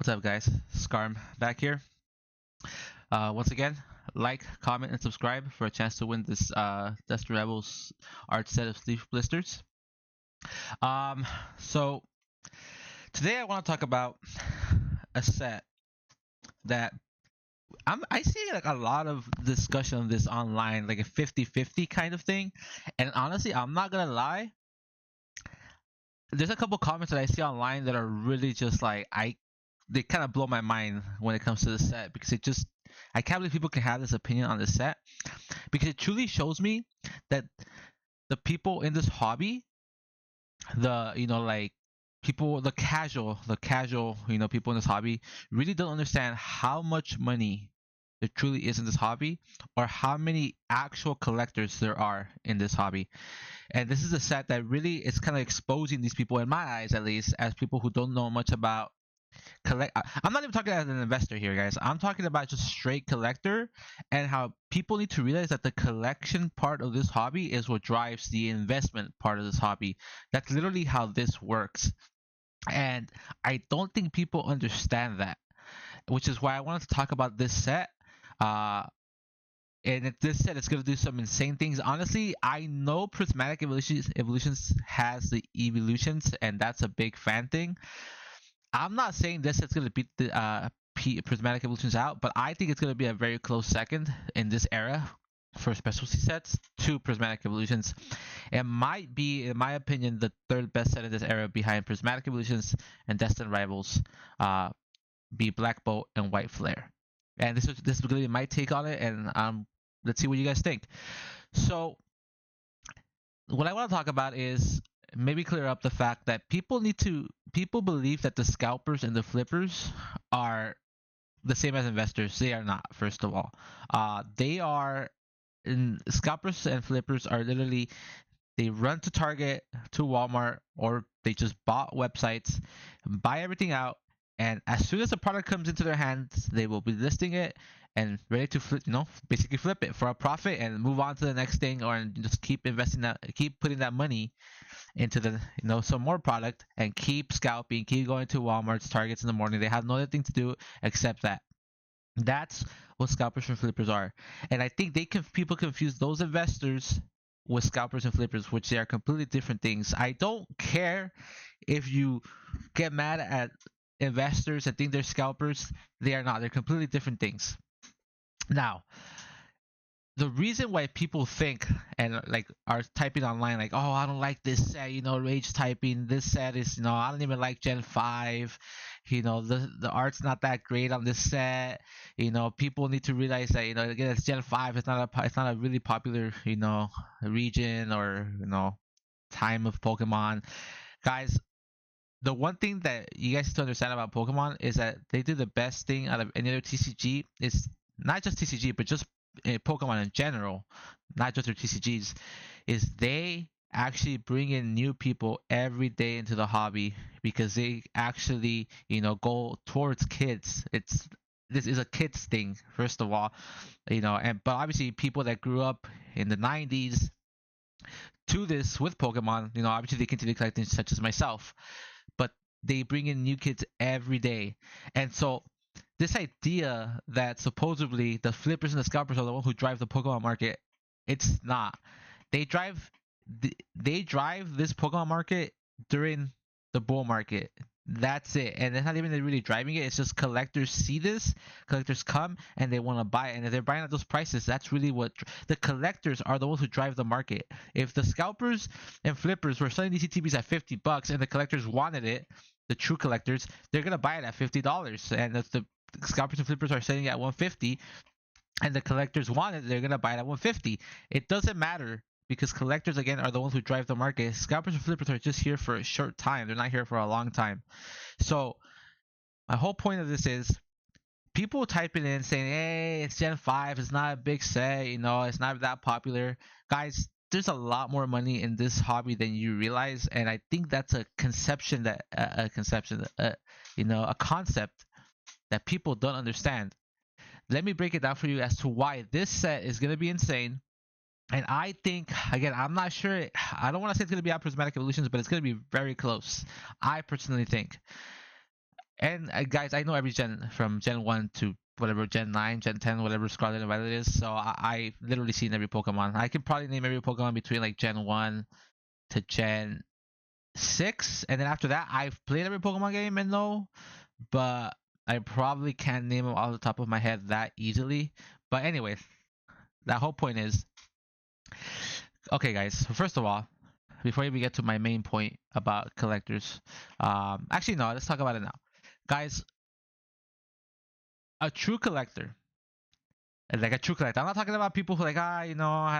What's up, guys? Scarm back here. Once again, like, comment, and subscribe for a chance to win this Destiny Rebels art set of Sleeve Blisters. Um, so today I want to talk about a set that I see like a lot of discussion of this online, like a 50-50 kind of thing. And honestly, I'm not gonna lie. There's a couple comments that I see online that are really just like they kind of blow my mind when it comes to the set because I can't believe people can have this opinion on the set because it truly shows me that the people in this hobby, like people, the casual, people in this hobby really don't understand how much money there truly is in this hobby or how many actual collectors there are in this hobby. And this is a set that really is kind of exposing these people, in my eyes at least, as people who don't know much about I'm not even talking as an investor here, guys. I'm talking about just straight collector and how people need to realize that the collection part of this hobby is what drives the investment part of this hobby. That's literally how this works. And I don't think people understand that, which is why I wanted to talk about this set. Uh, and if this set is going to do some insane things, honestly, I know Prismatic Evolutions has the evolutions, and that's a big fan thing. I'm not saying this is going to beat the Prismatic Evolutions out, but I think it's going to be a very close second in this era for specialty sets to Prismatic Evolutions. It might be, in my opinion, the third best set in this era behind Prismatic Evolutions and Destined Rivals, be Black Bolt and White Flare. And this is going to be my take on it, and let's see what you guys think. So what I want to talk about is maybe clear up the fact that people believe that the scalpers and the flippers are the same as investors. They are not. First of all, they are scalpers and flippers are literally they run to Target, to Walmart, or they just bought websites, buy everything out, and as soon as the product comes into their hands, they will be listing it and ready to flip, basically flip it for a profit and move on to the next thing, or just keep investing that, keep putting that money into the, some more product and keep scalping, keep going to Walmart's, Targets in the morning. They have no other thing to do except that. That's what scalpers and flippers are, and I think people confuse those investors with scalpers and flippers, which they are completely different things. I don't care if you get mad at investors and think they're scalpers. They are not. They're completely different things. Now, the reason why people think and like are typing online like, oh, I don't like this set, rage typing, this set is, I don't even like Gen 5, the art's not that great on this set, people need to realize that, again, it's Gen 5, it's not a really popular, region or, time of Pokemon. Guys, the one thing that you guys need to understand about Pokemon is that they do the best thing out of any other TCG. Is not just TCG, but just Pokemon in general, not just their TCGs, is they actually bring in new people every day into the hobby because they actually, go towards kids. This is a kids thing, first of all, but obviously people that grew up in the 90s to this with Pokemon, obviously they continue collecting, such as myself, but they bring in new kids every day, and so this idea that supposedly the flippers and the scalpers are the ones who drive the Pokemon market, it's not. They drive they drive this Pokemon market during the bull market. That's it. And it's not even really driving it. It's just collectors see this, collectors come and they want to buy it. And if they're buying at those prices, that's really what the collectors are, the ones who drive the market. If the scalpers and flippers were selling these ETBs at $50 and the collectors wanted it, the true collectors, they're gonna buy it at $50. And if the scalpers and flippers are selling it at 150 and the collectors want it, they're gonna buy it at 150. It doesn't matter because collectors again are the ones who drive the market. Scalpers and flippers are just here for a short time. They're not here for a long time. So my whole point of this is people typing in saying, hey, it's Gen 5, it's not a big set, it's not that popular. Guys, there's a lot more money in this hobby than you realize, and I think that's a conception that a concept that people don't understand. Let me break it down for you as to why this set is going to be insane. And I think, again, I'm not sure. I don't want to say it's going to be out Prismatic Evolutions, but it's going to be very close. I personally think. And guys, I know every gen from Gen 1 to whatever Gen 9, Gen 10, whatever Scarlet and Violet is. So I literally seen every Pokemon. I can probably name every Pokemon between like Gen 1 to Gen 6, and then after that, I've played every Pokemon game and know, but I probably can't name them off the top of my head that easily. But anyways, that whole point is okay, guys. So first of all, before we get to my main point about collectors, actually no, let's talk about it now, guys. A true collector, like a true collector. I'm not talking about people who like I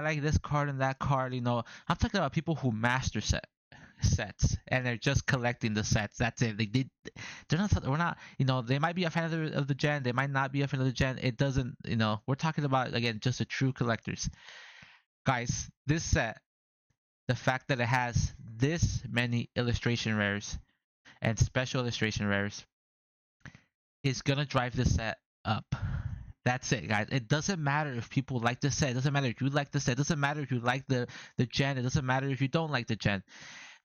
like this card and that card. I'm talking about people who master sets and they're just collecting the sets. That's it. They're not. We're not. They might be a fan of the gen. They might not be a fan of the gen. It doesn't. We're talking about again just the true collectors, guys. This set, the fact that it has this many illustration rares and special illustration rares is gonna drive this set up. That's it, guys. It doesn't matter if people like the set. It doesn't matter if you like the set. It doesn't matter if you like the gen. It doesn't matter if you don't like the gen.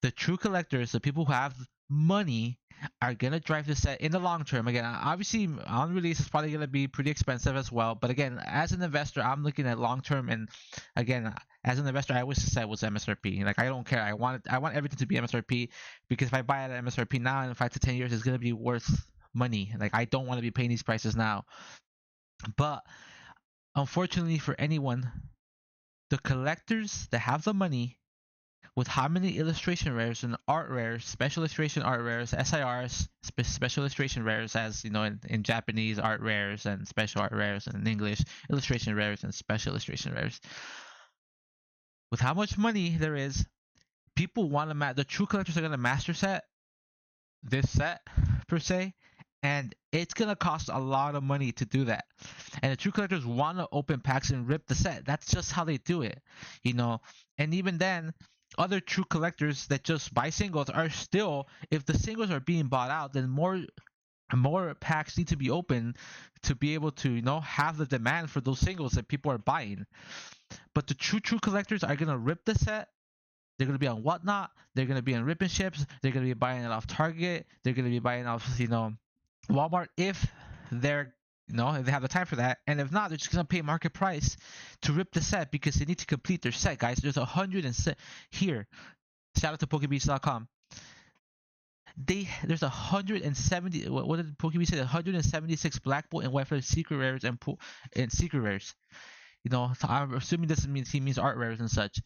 The true collectors, the people who have money, are gonna drive the set in the long term. Again, obviously, on release it's probably gonna be pretty expensive as well. But again, as an investor, I'm looking at long term. And again, as an investor, I always said was MSRP. Like I don't care. I want everything to be MSRP, because if I buy it at MSRP now in 5 to 10 years, it's gonna be worth money. Like I don't want to be paying these prices now. But unfortunately for anyone, the collectors that have the money with how many illustration rares and art rares, special illustration art rares, SIRs, special illustration rares, as in Japanese, art rares and special art rares, and in English, illustration rares and special illustration rares. With how much money there is, people want to the true collectors are going to master set this set per se, and it's gonna cost a lot of money to do that. And the true collectors want to open packs and rip the set. That's just how they do it, And even then, other true collectors that just buy singles are still, if the singles are being bought out, then more packs need to be open to be able to have the demand for those singles that people are buying. But the true collectors are gonna rip the set. They're going to be on Whatnot. They're going to be on Rip and Ships. They're going to be buying it off Target. They're going to be buying off, Walmart, if they're, if they have the time for that. And if not, they're just going to pay market price to rip the set, because they need to complete their set, guys. There's 100 here. Shout out to PokeBeats.com. There's 170. What did PokeBeats say? 176 Black Bolt and White Flare secret rares and secret rares. I'm assuming this means he means art rares and such.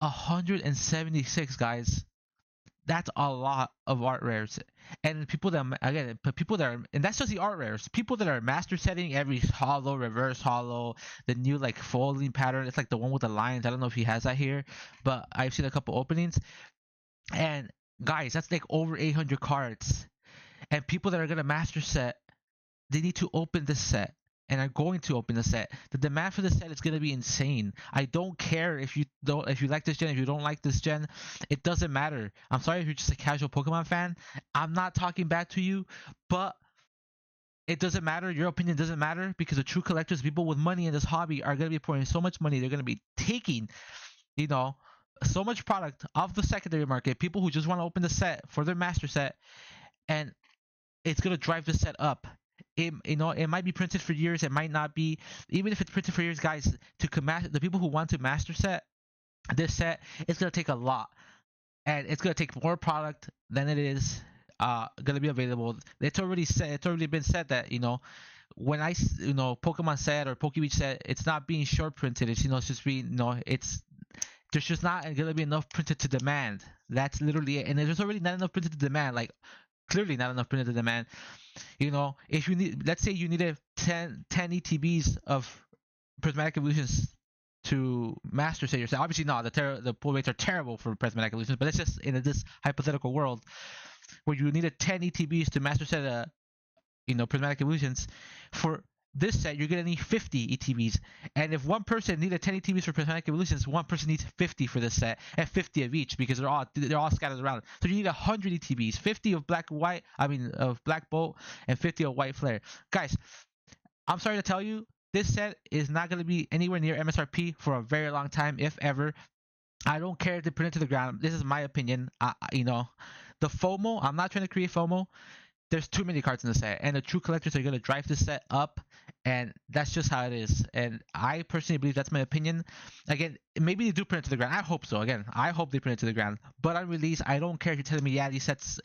176, guys. That's a lot of art rares. And people that are, and that's just the art rares. People that are master setting every hollow, reverse hollow, the new like folding pattern. It's like the one with the lines. I don't know if he has that here, but I've seen a couple openings. And guys, that's like over 800 cards. And people that are gonna master set, they need to open this set. And are going to open the set. The demand for the set is going to be insane. I don't care if you like this gen, if you don't like this gen, it doesn't matter. I'm sorry if you're just a casual Pokemon fan. I'm not talking back to you, but it doesn't matter. Your opinion doesn't matter, because the true collectors, people with money in this hobby, are going to be pouring so much money. They're going to be taking, so much product off the secondary market. People who just want to open the set for their master set, and it's going to drive the set up. It might be printed for years. It might not be. Even if it's printed for years, guys, the people who want to master set this set, it's gonna take a lot, and it's gonna take more product than it is gonna be available. It's already been said that when Pokemon set or PokeBeach set, it's not being short printed. It's it's just being there's just not gonna be enough printed to demand. That's literally it. And there's already not enough printed to demand. Like clearly not enough printed to demand. If you need, let's say you needed 10 ETBs of prismatic evolutions to master set yourself. Obviously not. The pull rates are terrible for prismatic evolutions, but it's just in this hypothetical world where you needed 10 ETBs to master set prismatic evolutions. For this set, you're gonna need 50 ETBs, and if one person needed 10 ETBs for prismatic evolutions, one person needs 50 for this set, and 50 of each, because they're all scattered around. So you need 100 ETBs, 50 of Black Bolt, and 50 of White Flare. Guys, I'm sorry to tell you, this set is not gonna be anywhere near MSRP for a very long time, if ever. I don't care if they print it to the ground. This is my opinion. The FOMO, I'm not trying to create FOMO. there's too many cards in the set, and the true collectors are going to drive the set up, and that's just how it is. And I personally believe that's my opinion. Again, maybe they do print it to the ground. I hope so. Again, I hope they print it to the ground. But on release, I don't care if you're telling me, yeah, these sets,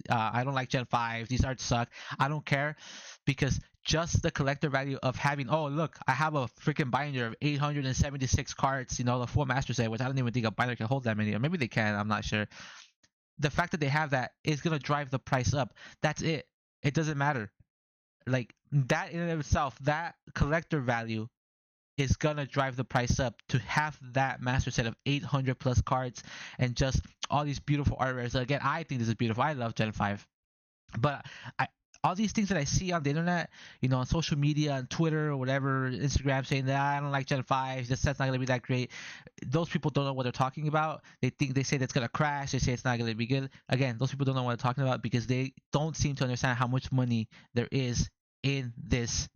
I don't like Gen 5, these arts suck. I don't care, because just the collector value of having, oh look, I have a freaking binder of 876 cards, the full master set, which I don't even think a binder can hold that many, or maybe they can, I'm not sure. The fact that they have that is going to drive the price up. That's it. It doesn't matter. Like, that in and of itself, that collector value is going to drive the price up, to have that master set of 800 plus cards and just all these beautiful art rares. Again, I think this is beautiful. I love Gen 5. But all these things that I see on the internet, on social media, on Twitter or whatever, Instagram, saying that I don't like Gen 5, this set's not going to be that great. Those people don't know what they're talking about. They say that's going to crash. They say it's not going to be good. Again, those people don't know what they're talking about, because they don't seem to understand how much money there is in this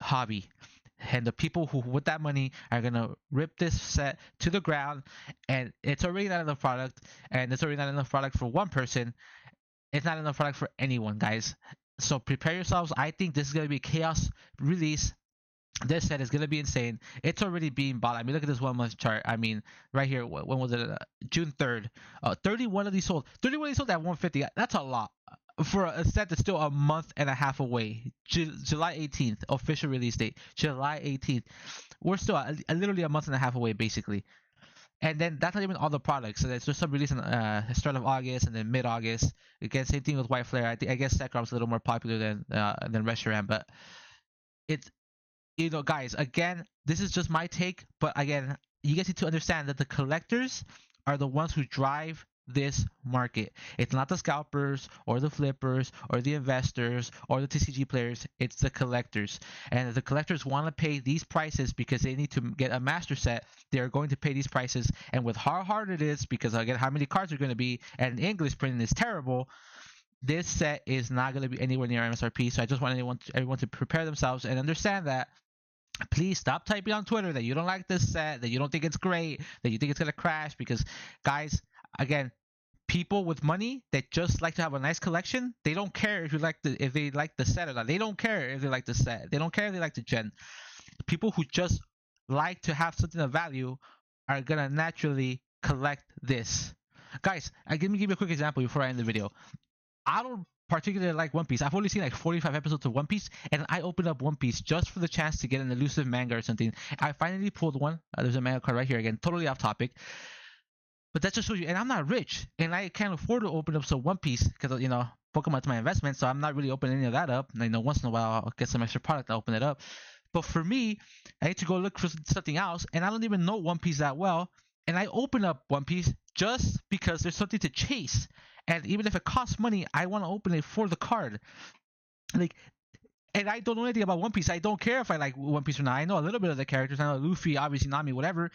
hobby. And the people who with that money are going to rip this set to the ground, and it's already not enough product, and it's already not enough product for one person. It's not enough product for anyone, guys. So prepare yourselves. I think this is going to be a chaos release. This set is going to be insane. It's already being bought. I mean, look at this 1 month chart. I mean, right here, when was it? June 3rd. 31 of these sold. 31 of these sold at 150. That's a lot for a set that's still a month and a half away. July 18th, official release date. July 18th. We're still literally a month and a half away, basically. And then that's not even all the products. So there's just some release in start of August and then mid-August. Again, same thing with White Flare. I guess Sekirom's a little more popular than Reshiram, but it's, guys, again, this is just my take, but again, you guys need to understand that the collectors are the ones who drive this market. It's not the scalpers or the flippers or the investors or the TCG players. It's the collectors. And if the collectors want to pay these prices because they need to get a master set, they're going to pay these prices. And with how hard it is, because again, how many cards are going to be, and English printing is terrible, this set is not going to be anywhere near MSRP. So I just want everyone to prepare themselves and understand that. Please stop typing on Twitter that you don't like this set, that you don't think it's great, that you think it's going to crash, because, guys, again, people with money that just like to have a nice collection, they don't care if they like the set or not. They don't care if they like the set. They don't care if they like the gen. People who just like to have something of value are going to naturally collect this. Guys, let me give you a quick example before I end the video. I don't particularly like One Piece. I've only seen like 45 episodes of One Piece, and I opened up One Piece just for the chance to get an elusive manga or something. I finally pulled one. There's a manga card right here, again, totally off topic. But that just shows you, and I'm not rich, and I can't afford to open up some One Piece because, Pokemon's my investment, so I'm not really opening any of that up. And once in a while I'll get some extra product, I'll open it up. But for me, I need to go look for something else, and I don't even know One Piece that well, and I open up One Piece just because there's something to chase. And even if it costs money, I want to open it for the card. And I don't know anything about One Piece. I don't care if I like One Piece or not. I know a little bit of the characters. I know Luffy, obviously Nami, whatever.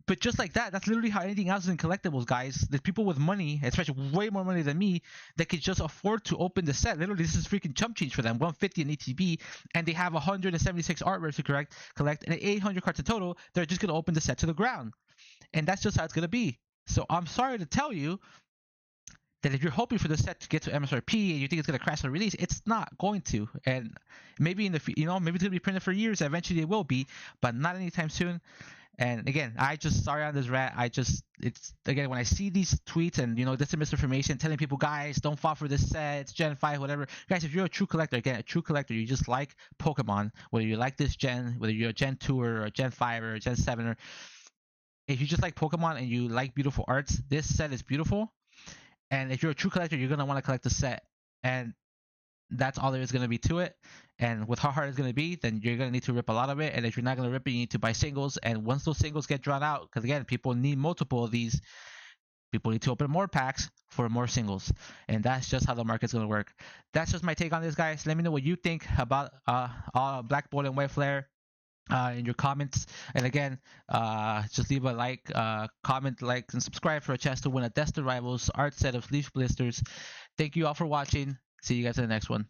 But just like that, that's literally how anything else is in collectibles, guys. There's people with money, especially way more money than me, that could just afford to open the set. Literally, this is freaking chump change for them. 150 in ETB, and they have 176 artworks to collect, and 800 cards in total. They're just going to open the set to the ground. And that's just how it's going to be. So I'm sorry to tell you that if you're hoping for the set to get to MSRP and you think it's going to crash on release, it's not going to. And maybe maybe it's going to be printed for years. Eventually it will be, but not anytime soon. And again, sorry on this rant. Again, when I see these tweets and, this is misinformation, telling people, guys, don't fall for this set, it's Gen 5, whatever. Guys, if you're a true collector, you just like Pokemon, whether you like this gen, whether you're a Gen 2 or a Gen 5 or a Gen 7, if you just like Pokemon and you like beautiful arts, this set is beautiful. And if you're a true collector, you're going to want to collect the set. And that's all there is going to be to it. And with how hard it's going to be, then you're going to need to rip a lot of it. And if you're not going to rip it, you need to buy singles. And once those singles get drawn out, because again, people need multiple of these, people need to open more packs for more singles. And that's just how the market's going to work. That's just my take on this, guys. Let me know what you think about Black Bolt and White Flare in your comments. And again, just leave a like, comment, like, and subscribe for a chance to win a Destined Rivals art set of Leaf Blisters. Thank you all for watching. See you guys in the next one.